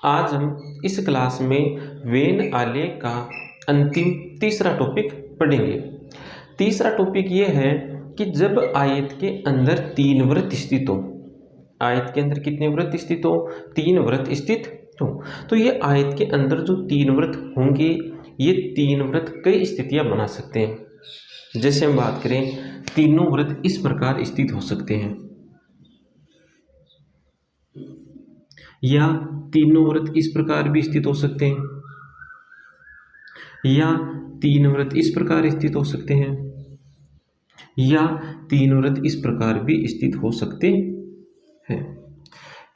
आज हम इस क्लास में वेन आलेख का अंतिम तीसरा टॉपिक पढ़ेंगे। तीसरा टॉपिक ये है कि जब आयत के अंदर तीन वृत्त स्थित हो, आयत के अंदर कितने वृत्त स्थित हो? तीन वृत्त स्थित हो। तो ये आयत के अंदर जो तीन वृत्त होंगे, ये तीन वृत्त कई स्थितियां बना सकते हैं। जैसे हम बात करें, तीनों वृत्त इस प्रकार स्थित हो सकते हैं, या तीनों वृत्त इस प्रकार भी स्थित हो सकते हैं, या तीन वृत्त इस प्रकार स्थित हो सकते हैं, या तीन वृत्त इस प्रकार भी स्थित हो सकते हैं।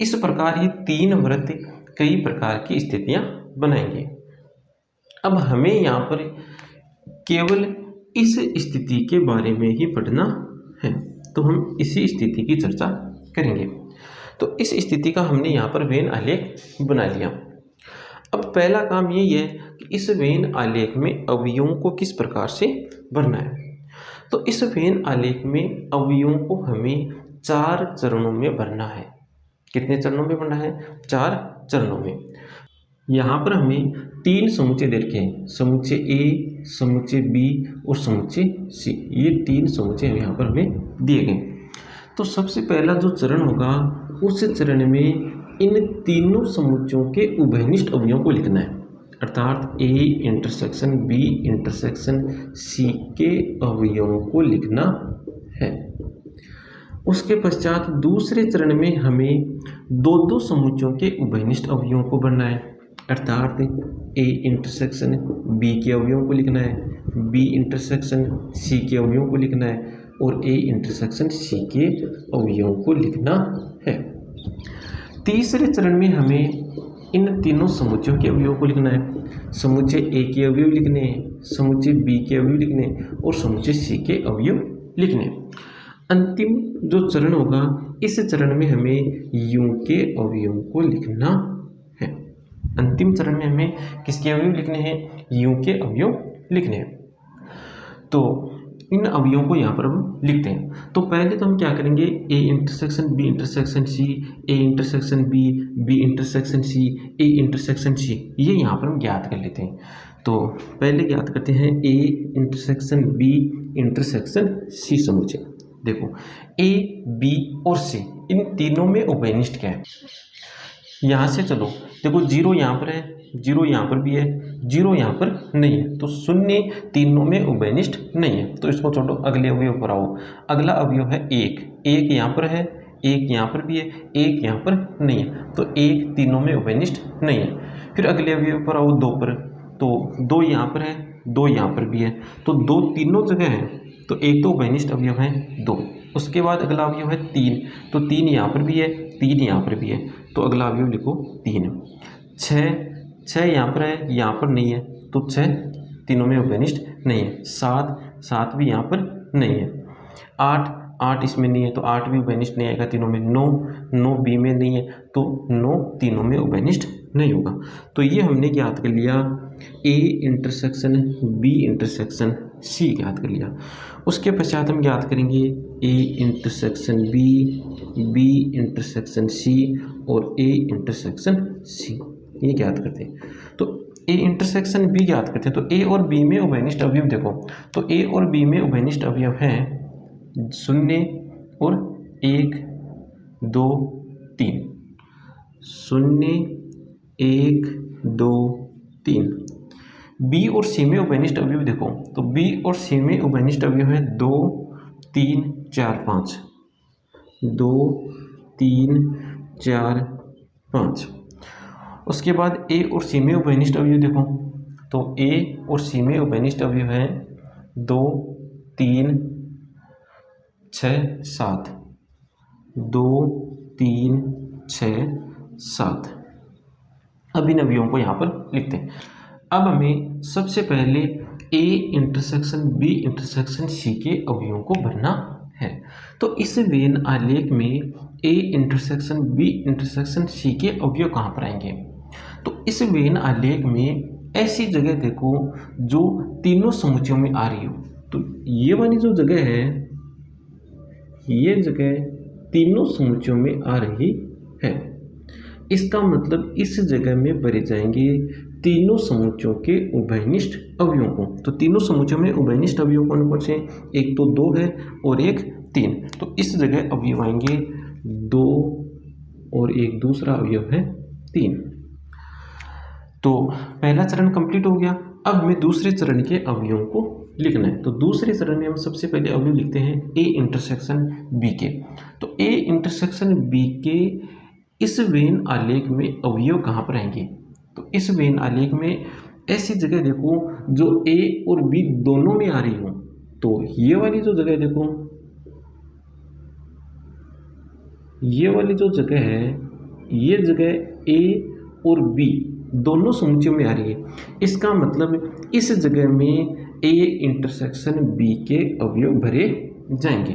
इस प्रकार ये तीन वृत्त कई प्रकार की स्थितियां बनाएंगे। अब हमें यहाँ पर केवल इस स्थिति के बारे में ही पढ़ना है, तो हम इसी स्थिति की चर्चा करेंगे। तो इस स्थिति का हमने यहाँ पर वेन आलेख बना लिया। अब पहला काम यही है कि इस वेन आलेख में अवयवों को किस प्रकार से भरना है। तो इस वेन आलेख में अवयवों को हमें 4 चरणों में भरना है। कितने चरणों में भरना है? 4 चरणों में। यहाँ पर हमें 3 समुच्चय दे रखे हैं, समुच्चय ए, समुच्चय बी और समुच्चय सी। ये 3 समुच्चय यहाँ पर हमें दिए गए। तो सबसे पहला जो चरण होगा, उस चरण में इन तीनों समुच्चयों के उभयनिष्ठ अवयवों को लिखना है, अर्थात A intersection B intersection C के अवयवों को लिखना है। उसके पश्चात दूसरे चरण में हमें दो समुच्चयों के उभयनिष्ठ अवयवों को भरना है, अर्थात ए इंटरसेक्शन बी के अवयवों को लिखना है, बी इंटरसेक्शन सी के अवयवों को लिखना है और ए इंटरसेक्शन सी के अवयवों को लिखना है। तीसरे चरण में हमें इन तीनों समुच्चयों के अवयवों को लिखना है, समुच्चय ए के अवयव लिखने हैं, समुच्चय बी के अवयव लिखने हैं और समुच्चय सी के अवयव लिखने हैं। अंतिम जो चरण होगा, इस चरण में हमें यू के अवयवों को लिखना है। अंतिम चरण में हमें किसके अवयव लिखने हैं? यू के अवयव लिखने हैं। तो इन अवयवों को यहाँ पर हम लिखते हैं। तो पहले तो हम क्या करेंगे, A intersection B intersection C, A intersection B, B intersection C, A intersection C, ये यहाँ पर हम ज्ञात कर लेते हैं। तो पहले ज्ञात करते हैं A intersection B intersection C समुच्चय। देखो, ए बी और सी इन तीनों में उभयनिष्ठ क्या है? यहाँ से चलो, देखो 0 यहाँ पर है, 0 यहाँ पर भी है, 0 यहाँ पर नहीं है, तो शून्य तीनों में उभयनिष्ठ नहीं है। तो इसको छोड़ो, अगले अवयव पर आओ। अगला अवयव है 1, 1 यहाँ पर है, 1 यहाँ पर भी है, 1 यहाँ पर नहीं है, तो 1 तीनों में उभयनिष्ठ नहीं है। फिर अगले अवयव पर आओ 2 पर, तो 2 यहाँ पर है, 2 यहाँ पर भी है, तो 2 तीनों जगह है, तो एक तो उभयनिष्ठ अवयव है 2। उसके बाद अगला अवयव है 3, तो 3 यहाँ पर भी है, 3 यहाँ पर भी है, तो अगला अवयव लिखो 3। 6 यहाँ पर है, यहाँ पर नहीं है, तो 6 तीनों में उभयनिष्ठ नहीं है। 7 भी यहाँ पर नहीं है। 8 इसमें नहीं है, तो 8 भी उभयनिष्ठ नहीं आएगा तीनों में। 9 बी में नहीं है, तो 9 तीनों में उभयनिष्ठ नहीं होगा। तो ये हमने ज्ञात कर लिया, A intersection B intersection C ज्ञात कर लिया। उसके पश्चात हम ज्ञात करेंगे A intersection B, B intersection C और ए इंटरसेक्शन सी, ये ज्ञात करते हैं। तो ए इंटरसेक्शन बी ज्ञात करते हैं। तो ए और बी में उभयनिष्ठ अवयव देखो, तो ए और बी में उभयनिष्ठ अवयव हैं 0 और 1 2 3, 0 1 2 3। बी और सी में उभयनिष्ठ अवयव देखो, तो बी और सी में उभयनिष्ठ अवयव है 2 3 4 5, 2 3 4 5। उसके बाद ए और सी में उभयनिष्ठ अवयव देखो, तो ए और सी में उभयनिष्ठ अवयव है 2 3 6 7, 2 3 6 7। अब इन अवयवों को यहाँ पर लिखते हैं। अब हमें सबसे पहले A intersection B intersection C के अवयवों को भरना है। तो इस वेन आलेख में A intersection B intersection C के अवयव कहाँ पर आएंगे? तो इस वेन आलेख में ऐसी जगह देखो जो तीनों समुच्चयों में आ रही हो। तो ये वाली जो जगह है, ये जगह तीनों समुच्चयों में आ रही है। इसका मतलब इस जगह में भरे जाएंगे तीनों समुच्चयों के उभयनिष्ठ अवयवों को। तो तीनों समुच्चयों में उभयनिष्ठ अवयव कौन कौन से? एक तो 2 है और एक 3। तो इस जगह अवयव आएंगे 2 और एक दूसरा अवयव है 3। तो पहला चरण कंप्लीट हो गया। अब हमें दूसरे चरण के अवयवों को लिखना है। तो दूसरे चरण में हम सबसे पहले अवयव लिखते हैं ए इंटरसेक्शन बी के। तो ए इंटरसेक्शन बी के इस वेन आलेख में अवयव कहाँ पर आएंगे? तो इस वेन आलेख में ऐसी जगह देखो जो ए और बी दोनों में आ रही हो। तो ये वाली जो जगह देखो, ये वाली जो जगह है, ये जगह ए और बी दोनों समुच्चयों में आ रही है। इसका मतलब इस जगह में ए इंटरसेक्शन बी के अवयव भरे जाएंगे।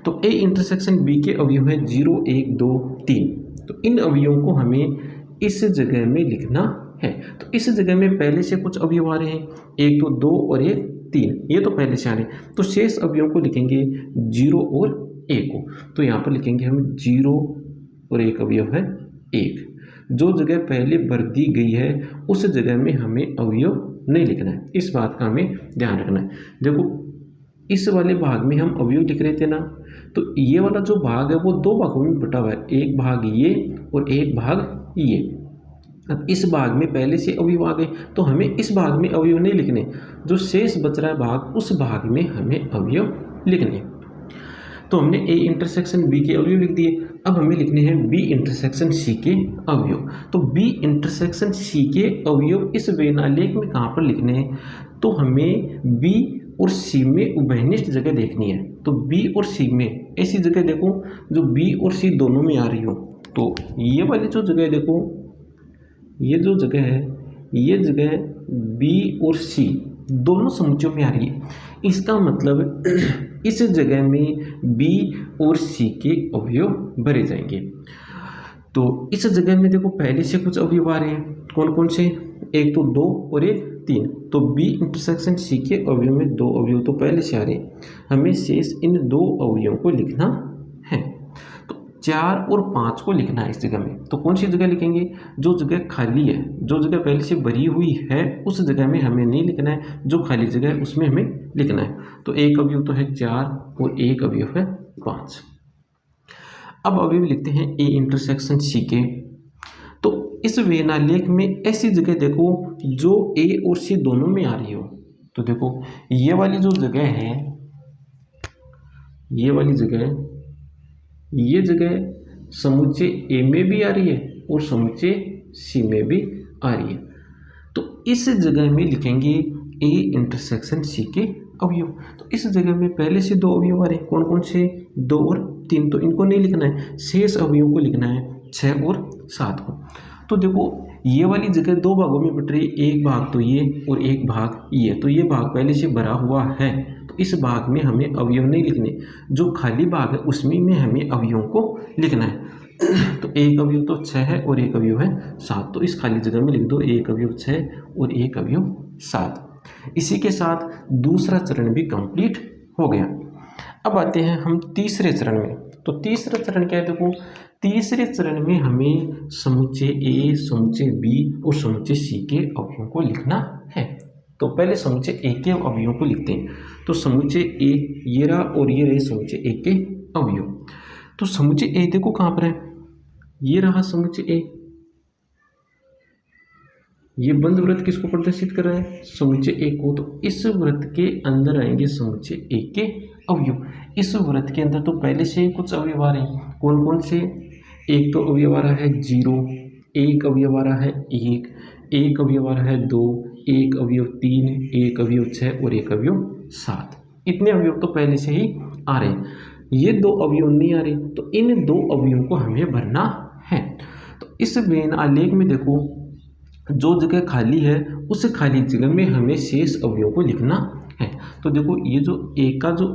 तो ए इंटरसेक्शन बी के अवयव है 0, 1, 2, 3। तो इन अवयवों को हमें इस जगह में लिखना है। तो इस जगह में पहले से कुछ अवयव आ रहे हैं, एक तो 2 और एक 3, ये तो पहले से आ रहे हैं। तो शेष अवयवों को लिखेंगे 0 और 1 को। तो यहाँ पर लिखेंगे हम 0 और एक अवयव है 1। जो जगह पहले भर दी गई है उस जगह में हमें अवयव नहीं लिखना है, इस बात का हमें ध्यान रखना है। देखो इस वाले भाग में हम अवयव लिख रहे थे ना, तो ये वाला जो भाग है वो 2 भागों में बटा हुआ है, एक भाग ये और एक भाग ये। अब इस भाग में पहले से अवयव आ गए तो हमें इस भाग में अवयव नहीं लिखने, जो शेष बच रहा है भाग उस भाग में हमें अवयव लिखने। तो हमने ए इंटरसेक्शन बी के अवयव लिख दिए। अब हमें लिखने हैं बी इंटरसेक्शन सी के अवयव। तो बी इंटरसेक्शन सी के अवयव इस वेन आलेख में कहाँ पर लिखने हैं? तो हमें बी और सी में उभयनिष्ठ जगह देखनी है। तो बी और सी में ऐसी जगह देखो जो बी और सी दोनों में आ रही हो। तो ये वाली जो जगह देखो, ये जो जगह है, ये जगह बी और सी दोनों समुच्चयों में आ रही है। इसका मतलब इस जगह में बी और सी के अवयव भरे जाएंगे। तो इस जगह में देखो पहले से कुछ अवयव आ रहे हैं, कौन कौन से? एक तो 2 और एक 3। तो बी इंटरसेक्शन सी के अवयव में 2 अवयव तो पहले से आ रहे हैं, हमें शेष इन 2 अवयवों को लिखना है। तो 4 और 5 को लिखना है इस जगह में। तो कौन सी जगह लिखेंगे? जो जगह खाली है, जो जगह पहले से भरी हुई है उस जगह में हमें नहीं लिखना है, जो खाली जगह है उसमें हमें लिखना है। तो एक अवयव तो है 4 और एक अवयव है 5। अब अवयव लिखते हैं ए इंटरसेक्शन सी के। तो इस वेन आलेख में ऐसी जगह देखो जो ए और सी दोनों में आ रही हो। तो देखो ये वाली जो जगह है, ये वाली जगह, ये जगह समुच्चय ए में भी आ रही है और समुच्चय सी में भी आ रही है। तो इस जगह में लिखेंगे ए इंटरसेक्शन सी के अवयव। तो इस जगह में पहले से 2 अवयव आ रहे हैं, कौन कौन से? 2 और 3। तो इनको नहीं लिखना है, शेष अवयव को लिखना है 6 और 7 को। तो देखो ये वाली जगह 2 भागों में बट रही है, एक भाग तो ये और एक भाग ये। तो ये भाग पहले से भरा हुआ है, तो इस भाग में हमें अवयव नहीं लिखने, जो खाली भाग है उसमें में हमें अवयवों को लिखना है। तो एक अवयव तो 6 है और एक अवयव है 7। तो इस खाली जगह में लिख दो एक अवयव 6 और एक अवयव 7। इसी के साथ दूसरा चरण भी कंप्लीट हो गया। अब आते हैं हम तीसरे चरण में। तो तीसरा चरण क्या है? देखो तीसरे चरण में हमें समुच्चय ए, समुच्चय बी और समुच्चय सी के अवयवों को लिखना है। तो पहले समुच्चय ए के अवयवों को लिखते हैं। तो समुच्चय ए ये रहा और ये रहे समुच्चय ए के अवयव। तो समुच्चय ए देखो कहाँ पर है, ये रहा समुच्चय ए। ये बंद वृत्त किसको प्रदर्शित कर रहा है? समुच्चय ए को। तो इस वृत्त के अंदर आएंगे समुच्चय ए के अवयव। इस वृत्त के अंदर तो पहले से ही कुछ अवयव आ रहे हैं, कौन कौन से? एक तो अवयव आ रहा है 0, एक अवयव आ रहा है 1, एक अवयव आ रहा है 2, एक अवयव 3, एक अवयव 6 और एक अवयव 7। इतने अवयव तो पहले से ही आ रहे हैं। ये 2 अवयव नहीं आ रहे, तो इन 2 अवयवों को हमें भरना है। तो इस वेन आलेख में देखो जो जगह खाली है उस खाली जगह में हमें शेष अवयवों को लिखना है। तो देखो ये जो ए का जो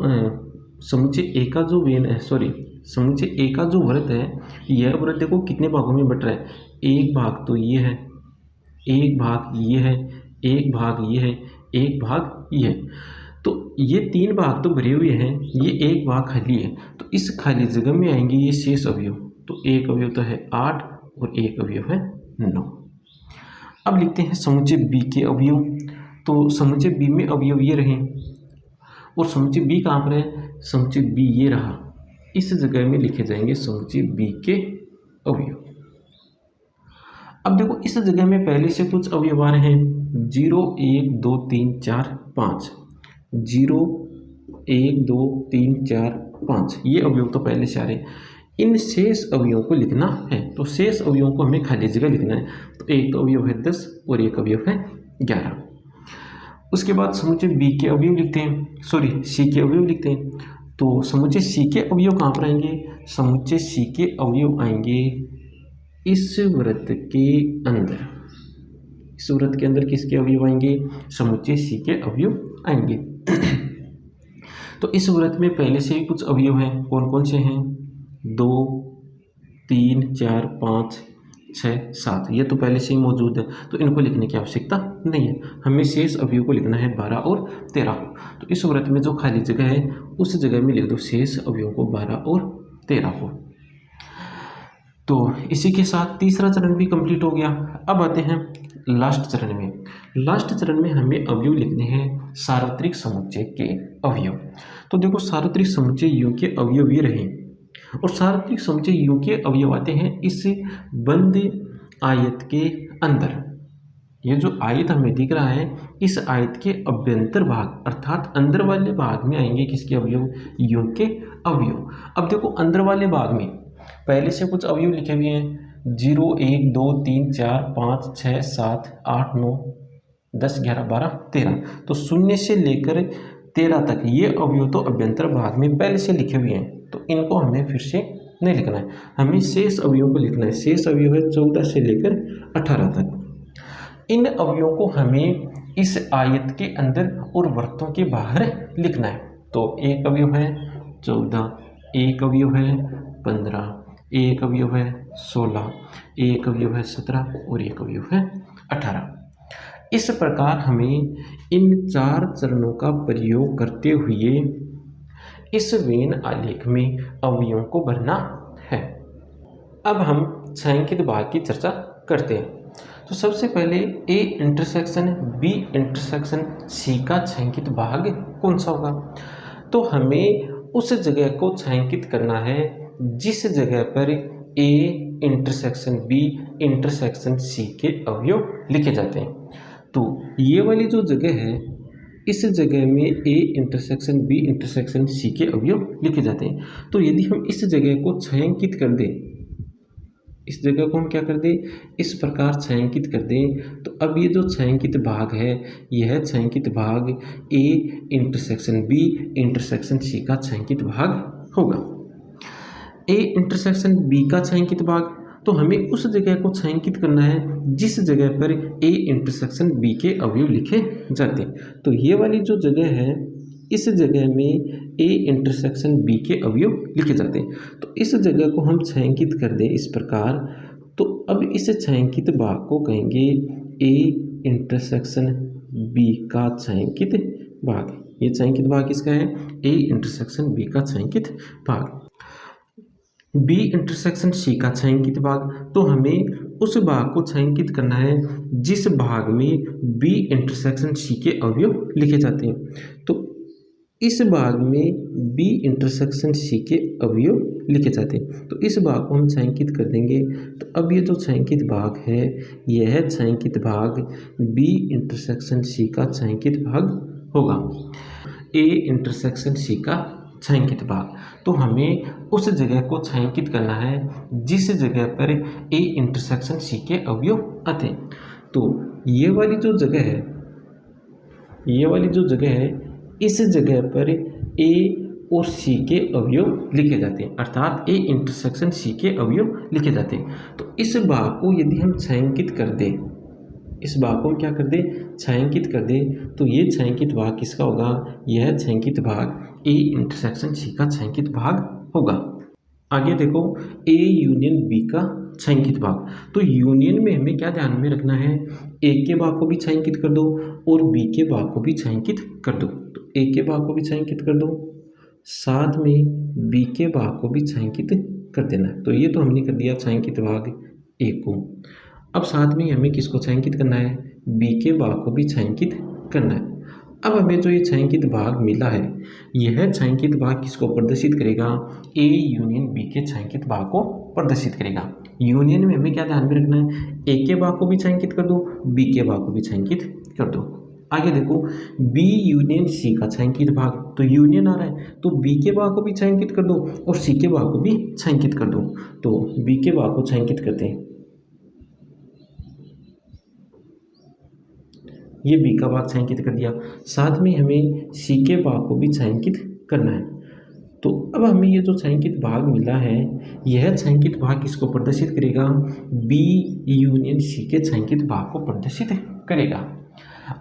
समुच्चय ए का जो वेन है, समुच्चय ए का जो वृत्त है, यह वृत्त देखो कितने भागों में बट रहा है? एक भाग तो ये है, एक भाग ये है, एक भाग ये है, एक भाग ये है। तो ये 3 भाग तो भरे हुए हैं, ये एक भाग खाली है। तो इस खाली जगह में आएंगे ये शेष अवयव। तो एक अवयव तो है 8 और एक अवयव है 9। अब लिखते हैं समुच्चय बी के अवयव। तो समुच्चय बी में अवयव ये रहे और समुच्चय बी कहाँ पर है, समुच्चय बी ये रहा, इस जगह में लिखे जाएंगे समुच्चय बी के अवयव। अब देखो इस जगह में पहले से कुछ अवयव आ रहे हैं 0 1 2 3 4 5, 0 1 2 3 4 5, ये अवयव तो पहले से आ रहे हैं। इन शेष अवयवों को लिखना है, तो शेष अवयवों को हमें खाली जगह लिखना है। तो एक अवयव है 10 और एक अवयव है 11। उसके बाद समुच्चय बी के अवयव लिखते हैं, सॉरी सी के अवयव लिखते हैं। तो समुच्चय सी के अवयव कहाँ पर आएंगे, समुच्चय सी के अवयव आएंगे इस वृत्त के अंदर। इस वृत्त के अंदर किसके अवयव आएंगे, समुच्चय सी के अवयव आएंगे। तो इस वृत्त में पहले से ही कुछ अवयव हैं, कौन कौन से हैं, 2 3 4 5 6 7, ये तो पहले से ही मौजूद है, तो इनको लिखने की आवश्यकता नहीं है। हमें शेष अवयव को लिखना है 12 और 13 को। तो इस वृत्त में जो खाली जगह है उस जगह में लिख दो शेष अवयवों को 12 और 13 को। तो इसी के साथ तीसरा चरण भी कंप्लीट हो गया। अब आते हैं लास्ट चरण में। लास्ट चरण में हमें अवयव लिखने हैं सार्वत्रिक समुच्चय के अवयव। तो देखो सार्वत्रिक समुच्चय यू के अवयव ये रहे और सार्वत्रिक समुच्चय यू के अवयव आते हैं इस बंद आयत के अंदर। ये जो आयत हमें दिख रहा है इस आयत के अभ्यंतर भाग अर्थात अंदर वाले भाग में आएंगे किसके अवयव, यू के अवयव। अब देखो अंदर वाले भाग में पहले से कुछ अवयव लिखे हुए हैं 0 1 2 3 4 5 6 7 8 9 10 11 12 13। तो 0 से लेकर 13 तक ये अवयव तो अभ्यंतर भाग में पहले से लिखे हुए हैं, तो इनको हमें फिर से नहीं लिखना है, हमें शेष अवयवों को लिखना है। शेष अवयव है 14 से लेकर 18 तक। इन अवयवों को हमें इस आयत के अंदर और वृत्तों के बाहर लिखना है। तो एक अवयव है 14, एक अवयव है 15, एक अवयव है 16, एक अवयव है 17 और एक अवयव है 18। इस प्रकार हमें इन 4 चरणों का प्रयोग करते हुए इस वेन आलेख में अवयवों को भरना है। अब हम छायांकित भाग की चर्चा करते हैं। तो सबसे पहले A intersection B intersection C का छायांकित भाग कौन सा होगा, तो हमें उस जगह को छायांकित करना है जिस जगह पर A intersection B intersection C के अवयव लिखे जाते हैं। तो ये वाली जो जगह है इस जगह में A intersection B intersection C के अवयव लिखे जाते हैं। तो यदि हम इस जगह को छायांकित कर दें, इस जगह को हम क्या कर दें, इस प्रकार छायांकित कर दें, तो अब ये जो छायांकित भाग है यह छायांकित भाग A intersection B intersection C का छायांकित भाग होगा। ए इंटरसेक्शन बी का छायांकित भाग, तो हमें उस जगह को छायांकित करना है जिस जगह पर ए इंटरसेक्शन बी के अवयव लिखे जाते हैं। तो ये वाली जो जगह है इस जगह में ए इंटरसेक्शन बी के अवयव लिखे जाते हैं। तो इस जगह को हम छायांकित कर दें इस प्रकार, तो अब इस छायांकित भाग को कहेंगे ए इंटरसेक्शन बी का छायांकित भाग। ये छायांकित भाग किसका है, ए इंटरसेक्शन बी का छायांकित भाग। बी इंटरसेक्शन सी का छायांकित भाग, तो हमें उस भाग को छायांकित करना है जिस भाग में बी इंटरसेक्शन सी के अवयव लिखे जाते हैं। तो इस भाग में बी इंटरसेक्शन सी के अवयव लिखे जाते हैं, तो इस भाग को हम छायांकित कर देंगे। तो अब ये जो छायांकित भाग है यह छायांकित भाग बी इंटरसेक्शन सी का छायांकित भाग होगा। ए इंटरसेक्शन सी का छायांकित भाग, तो हमें उस जगह को छायांकित करना है जिस जगह पर ए इंटरसेक्शन सी के अवयव आते हैं। तो ये वाली जो जगह है, ये वाली जो जगह है इस जगह पर ए और सी के अवयव लिखे जाते हैं, अर्थात ए इंटरसेक्शन सी के अवयव लिखे जाते हैं। तो इस भाग को यदि हम छायांकित कर दें, इस भाग को क्या कर दें, छायांकित कर दें, तो ये छायांकित भाग किसका होगा, यह छायांकित भाग ए इंटरसेक्शन सी का छायांकित भाग होगा। आगे देखो ए यूनियन बी का छायांकित भाग, तो यूनियन में हमें क्या ध्यान में रखना है, ए के भाग को भी छायांकित कर दो और बी के भाग को भी छायांकित कर दो। तो ए के भाग को भी छायांकित कर दो, साथ में बी के भाग को भी छायांकित कर देना है। तो ये तो हमने कर दिया छायांकित भाग ए को। अब साथ में हमें किसको छायांकित करना है, बी के भाग को भी छायांकित करना है। अब हमें जो ये छायांकित भाग मिला है, यह छायांकित भाग किसको प्रदर्शित करेगा, ए यूनियन बी के छायांकित भाग को प्रदर्शित करेगा। यूनियन में हमें क्या ध्यान में रखना है, ए के भाग को भी छायांकित कर दो, बी के भाग को भी छायांकित कर दो। आगे देखो, बी यूनियन सी का छायांकित भाग, तो यूनियन आ रहा है तो बी के भाग को भी छायांकित कर दो और सी के भाग को भी छायांकित कर दो। तो बी के भाग को छायांकित करते हैं, ये बी का भाग छायांकित कर दिया, साथ में हमें सी के भाग को भी छायांकित करना है। तो अब हमें ये जो छायांकित भाग मिला है, यह छायांकित भाग किसको प्रदर्शित करेगा, बी यूनियन सी के छायांकित भाग को प्रदर्शित करेगा।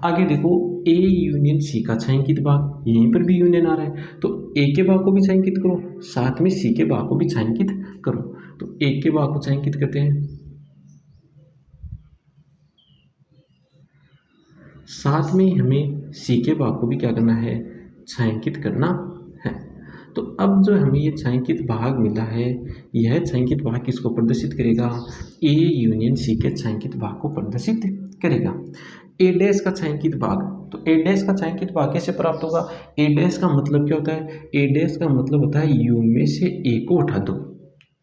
आगे देखो, ए यूनियन सी का छायांकित भाग, यहीं पर भी यूनियन आ रहा है तो ए के भाग को भी छायांकित करो, साथ में सी के भाग को भी छायांकित करो। तो ए के भाग को छायांकित करते हैं, साथ में हमें सी के भाग को भी क्या करना है, छायांकित करना है। तो अब जो हमें ये छायांकित भाग मिला है, यह छायांकित भाग किसको प्रदर्शित करेगा, ए यूनियन सी के छायांकित भाग को प्रदर्शित करेगा। ए डैश का छायांकित भाग, तो ए डैश का छायांकित भाग कैसे प्राप्त होगा, ए डैश का मतलब क्या होता है, ए डैश का मतलब होता है यू में से ए को उठा दो,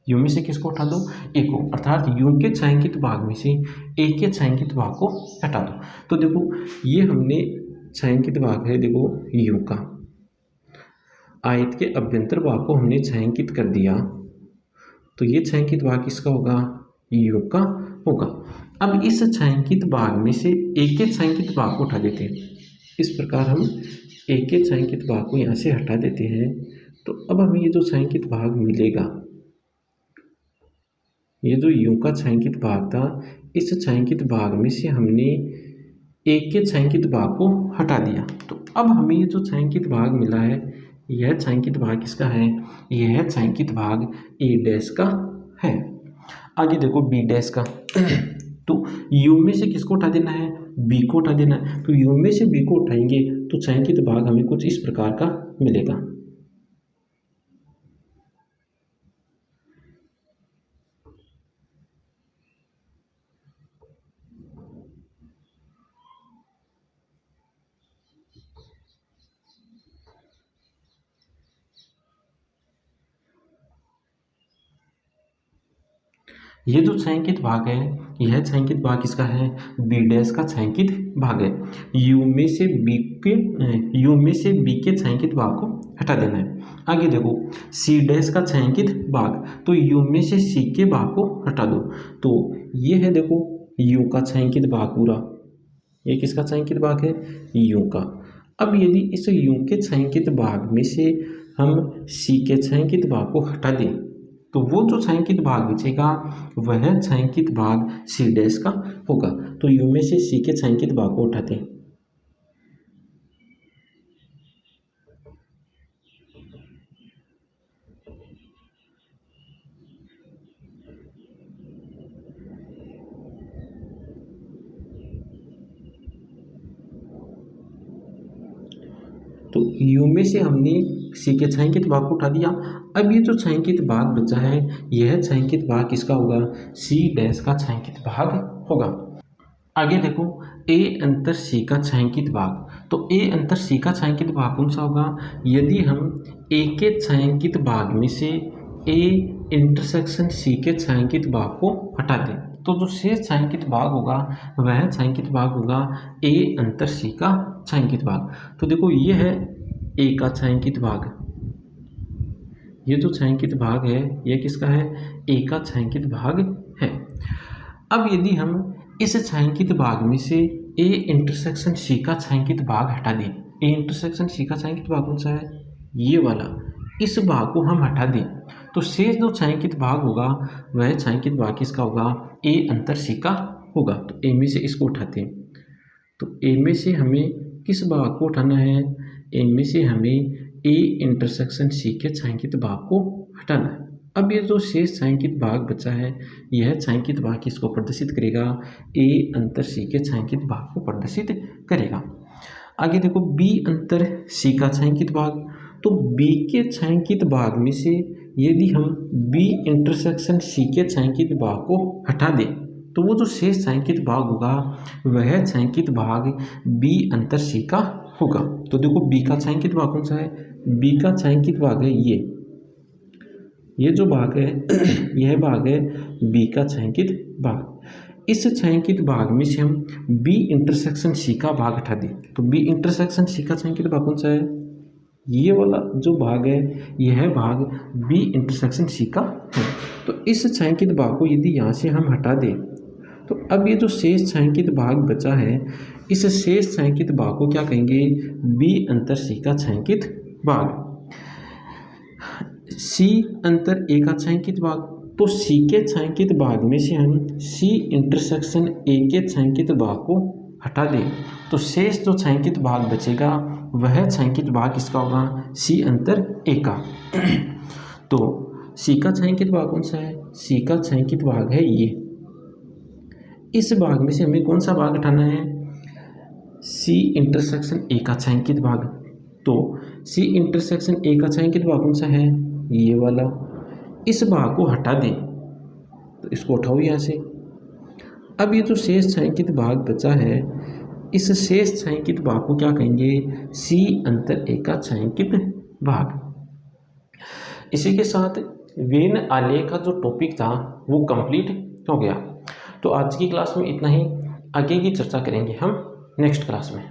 यू में से किसको उठा दो, ए को, अर्थात यू के छायांकित भाग में से ए के छायांकित भाग को हटा दो। तो देखो ये हमने छायांकित भाग है, देखो यू का, आयत के अभ्यंतर भाग को हमने छायांकित कर दिया, तो ये छायांकित भाग किसका होगा, यू का होगा। अब इस छायांकित भाग में से ए के छायांकित भाग को उठा देते हैं, इस प्रकार हम ए के छायांकित भाग को यहाँ से हटा देते हैं। तो अब हमें ये जो छायांकित भाग मिलेगा, ये जो यू का छायांकित भाग था, इस छायांकित भाग में से हमने ए के छायांकित भाग को हटा दिया। तो अब हमें ये जो छायांकित भाग मिला है, यह छायांकित भाग किसका है, यह छायांकित भाग ए डैश का है। आगे देखो बी डैश का, तो यू में से किसको उठा देना है, बी को उठा देना है। तो यू में से बी को उठाएंगे तो छायांकित भाग हमें कुछ इस प्रकार का मिलेगा। ये जो छायांकित भाग है, यह छायांकित भाग किसका है, बी डैश का छायांकित भाग है। यू में से बी के छायांकित भाग को हटा देना है। आगे देखो, सी डैश का छायांकित भाग, तो यू में से सी के भाग को हटा दो। तो ये है देखो यू का छायांकित भाग पूरा, ये किसका छायांकित भाग है, यू का। अब यदि इस यू के छायांकित भाग में से हम सी के छायांकित भाग को हटा दें, तो वो जो छायांकित भाग बचेगा वह छायांकित भाग सी डैश का होगा। तो यू में से सी के छायांकित भाग को उठाते हैं, तो यू में से हमने सी के छायांकित भाग को उठा दिया। अब ये जो छायांकित भाग बचा है, यह छायांकित भाग किसका होगा, सी डैश का छायांकित भाग होगा। आगे देखो, ए अंतर सी का छायांकित भाग, तो ए अंतर सी का छायांकित भाग कौन सा होगा, यदि हम ए के छायांकित भाग में से ए इंटरसेक्शन सी के छायांकित भाग को हटा दें, तो जो शेष छायांकित भाग होगा वह छायांकित भाग होगा ए अंतर सी का छायांकित भाग। तो देखो ये है ए का छायांकित भाग, ये जो छायांकित भाग है यह किसका है, ए का छायांकित भाग है। अब यदि हम इस छायांकित भाग में से ए इंटरसेक्शन सी का छायांकित भाग हटा दें, ए इंटरसेक्शन सी का छायांकित भाग कौन सा है, ये वाला, इस भाग को हम हटा दें, तो शेष जो छायांकित भाग होगा वह छायांकित भाग किसका होगा, ए अंतर सी का होगा। तो ए में से इसको उठाते हैं, तो ए में से हमें किस भाग को उठाना है, ए में से हमें ए इंटरसेक्शन सी के छायांकित भाग को हटाना है। अब ये जो शेष छायांकित भाग बचा है, यह छायांकित भाग किसको प्रदर्शित करेगा, ए अंतर सी के छायांकित भाग को प्रदर्शित करेगा। आगे देखो बी अंतर सी का छायांकित भाग, तो बी के छायांकित भाग में से यदि हम बी इंटरसेक्शन सी के छायांकित भाग को हटा दें तो वो जो शेष छायांकित भाग होगा वह छायांकित भाग बी अंतर सी का होगा। तो देखो बी का छायांकित भाग कौन सा है, बी का छायांकित भाग है ये जो भाग है यह भाग है बी का छायांकित भाग। इस छायांकित भाग में से हम बी इंटरसेक्शन सी का भाग हटा दें तो बी इंटरसेक्शन सी का छायांकित भाग कौन सा है, ये वाला जो भाग है यह भाग बी इंटरसेक्शन सी का है। तो इस छायांकित भाग को यदि यहाँ से हम हटा दें तो अब ये जो शेष छायांकित भाग बचा है इस शेष छायांकित भाग को क्या कहेंगे, बी अंतर सी का छायांकित भाग। सी अंतर ए का छायांकित भाग, तो सी के छायांकित भाग में से हम सी इंटरसेक्शन ए के छायांकित भाग को हटा दें तो शेष जो छायांकित भाग बचेगा वह छायांकित भाग किसका होगा, सी अंतर ए का। तो सी का छायांकित भाग कौन सा है, सी का छायांकित भाग है ये। इस भाग में से हमें कौन सा भाग हटाना है, सी इंटरसेक्शन ए का छायांकित भाग। तो सी इंटरसेक्शन ए का छायांकित भाग कौन सा है, ये वाला। इस भाग को हटा दें तो इसको उठाओ यहाँ से। अब ये जो शेष छायांकित भाग बचा है इस शेष छायांकित भाग को क्या कहेंगे, सी अंतर ए का छायांकित भाग। इसी के साथ वेन आलेख का जो टॉपिक था वो कंप्लीट हो गया। तो आज की क्लास में इतना ही, आगे की चर्चा करेंगे हम नेक्स्ट क्लास में।